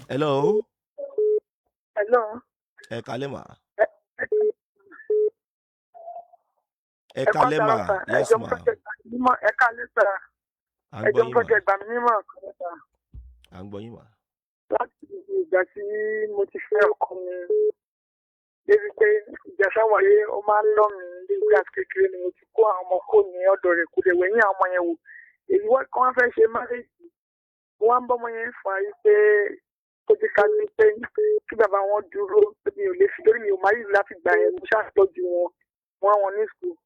Hello. Hello. Ẹ kálẹ́ mà. Ẹ Ẹ ẹ kọ́ kálẹ́ mà. àtàrà sà. Yes Ẹjọ́ ma. project mímọ́ ẹ kálẹ́ sà. À ń gbọ́ Ẹjọ́ yín mà. project gbà mí mímọ́ kan sà. À ń gbọ́ yín mà. Láti ìgbà tí mo ti fẹ́ ọkọ mi débi pé ìjàsá wáyé ó máa ń lọ́ mi nígbà kékeré ni mo ti kó àwọn ọmọ kò ní ọ̀dọ̀ rẹ̀ kó lè wẹ̀yìn àwọn ọmọ yẹn wò. Èyí wọ́n kí wọ́n fẹ́ ṣe márèjì. Wọ́n ń bọ́ ọmọ yẹn fà yí pé kó ti ká ní pé kí bàbá wọn dúró pé mi ò lè fi lórí mi ò máa yìí láti gbà yẹn mo ṣàtọ́jú wọn ní sùkúl.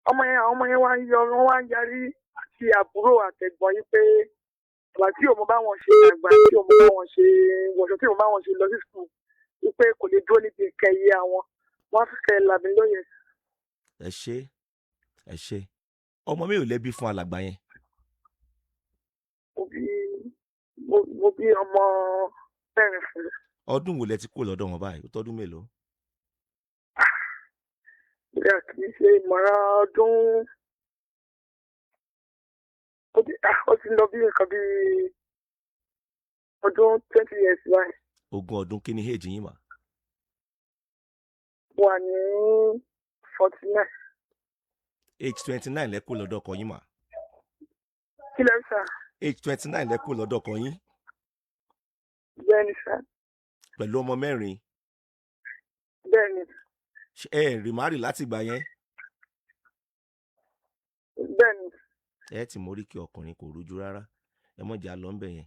Àwọn ọmọ yẹn wá ń yọ wọn wá ń yarí àti àbúrò àtẹ̀gbọ́n yìí pé àgbà tí òun bá wọn ṣe àgbà tí òun bá wọn ṣe wọ̀ṣọ́ tí òun bá wọn ṣe lọ sí sùkúl wípé kò lè dúró níbi ìkẹyẹ àwọn wọn fẹ́ làbí lóye. Ẹ ṣé. Ọmọ mi ò lẹ́bí fún alàgbà yẹn. Mo bí ọmọ mẹ́rin fún un. Ọdún wo lẹ ti kó lọ́dọ̀ wọn báyìí? Ó tọ́dún mélòó? Ìyá kì í ṣe ìmọ̀ràn ọdún ó ti lọ bí nǹkan bí ọdún 20 years báyìí. Ogún ọdún kí ni age yín mà? Wà ní 49. Age 29 lẹ kó lọ́dọ̀ ọkọ yín mà. Kí lẹ́ sà? Age 29 lẹ kó lọ́dọ̀ ọkọ yín. Bẹ́ẹ̀ni sà. Pẹ̀lú ọmọ mẹ́rin. Bẹ́ẹ̀ni. Ẹ rìmárì láti ìgbà yẹn. Bẹ́ẹ̀ni. Ẹ ti mórí kí ọkùnrin kò rújú rárá. Ẹ mọ̀ jà lọ ń bẹ̀ yẹn.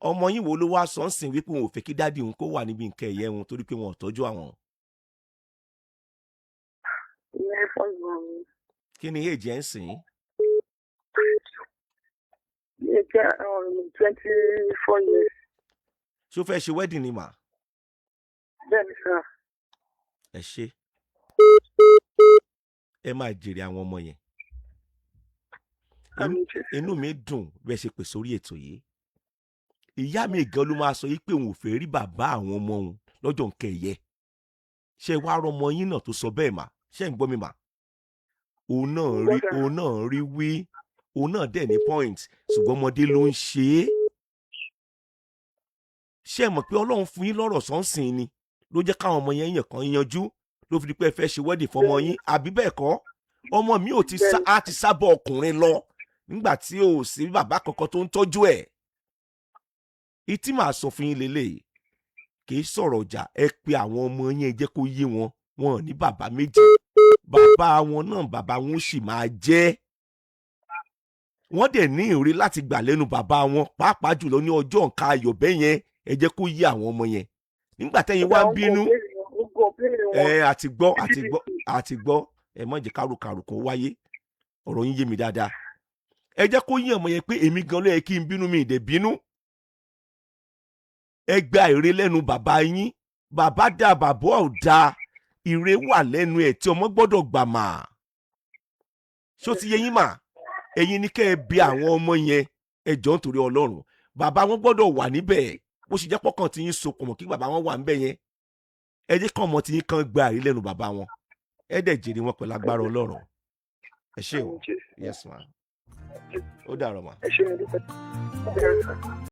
Ọmọ yín wo ló wá sọ ń sìn wípé òun ò fẹ́ kí dádì òun kó wà níbi nǹkan ẹ̀yẹ wọn torí pé wọn ò tọ́jú àwọn. Ìyẹn fọ́gbọ̀n mi. Kí ni age ẹ̀ ń sìn? Ìyẹn jẹ́ 24 years. Ṣé ó fẹ́ ṣe wedding ni mà? Bẹ́ẹ̀ni sà. Ẹ ṣé. Ẹ máa jèrè àwọn ọmọ yẹn. Inú mi dùn bẹ́ẹ̀ ṣe pè sórí ètò yìí. Ìyá mi gan ló máa sọ yìí pé òun ò fẹ́ rí bàbá àwọn ọmọ òun lọ́jọ́ nǹkan ẹ̀yẹ. Ṣé wàá rọmọ yín náà tó sọ bẹ́ẹ̀ mà? Ṣé ń gbọ́ mi mà? Òun náà rí wí. Òun náà dẹ̀ ní point ṣùgbọ́n ọmọdé ló ń ṣe é. Ṣé ẹ mọ̀ pé Ọlọ́run fún yín lọ́rọ̀ sọ́nsìn ni ló jẹ́ káwọn ọmọ yẹn yàn kan yanjú ló fi di pé ẹ fẹ́ ṣe wedding fọmọ yín àbí bẹ́ẹ̀ kọ́? Ọmọ mi ò ti sábọ̀ ọkùnrin lọ nígbà tí ò sí bàbá kankan tó ń tọ́jú ẹ̀. Ìtí màá sọ fún yín lélẹ̀ kì í sọ̀rọ̀ ọjà ẹ pé àwọn ọmọ yẹn jẹ́ kó yé wọn ní bàbá méjì bàbá wọn náà bàbá wọn sì máa jẹ́. Wọ́n dẹ̀ ní ìrírí láti gbà lẹ́nu bàbá wọn pàápàá jùlọ ní ọjọ́ nǹkan ayọ̀ bẹ́ẹ̀ yẹn ẹ jẹ́ kó yé àwọn ọmọ yẹn. Nígbà tẹ́yin wá ń bínú àti gbọ́ ẹ má jẹ́ kárùkárù kan wáyé ọ̀rọ̀ yín yé mi dáadáa. Ẹ jẹ́ kó yé ọmọ yẹn pé èmi gan ló yẹ kí n bínú mi ìdẹ̀ bínú. Ẹ gba èrè lẹ́nu bàbá yín bàbá dá bàbá ò dá ire wà lẹ́nu ẹ̀ tí ọmọ gbọ́dọ̀ gbà mà. Ṣó ti yé yín mà? Ẹ̀yin ni kẹ́ ẹ bí àwọn ọmọ yẹn ẹ jọ̀ọ́ nítorí Ọlọ́run bàbá wọn gbọ́dọ̀ wà níbẹ̀ bó ṣe jẹ́ pọ́kàn tí yín sokùn mọ́ kí bàbá wọn wà níbẹ̀ yẹn. Ẹ jẹ́ kọ́ ọmọ tí yín kan gba èrè lẹ́nu bàbá wọn ẹ dẹ̀ jèrè wọn pẹ̀lú agbára Ọlọ́run. Ẹ ṣé o. Yes ma. Ó dàrọ̀ mà. Ẹ ṣé mi dúpẹ́.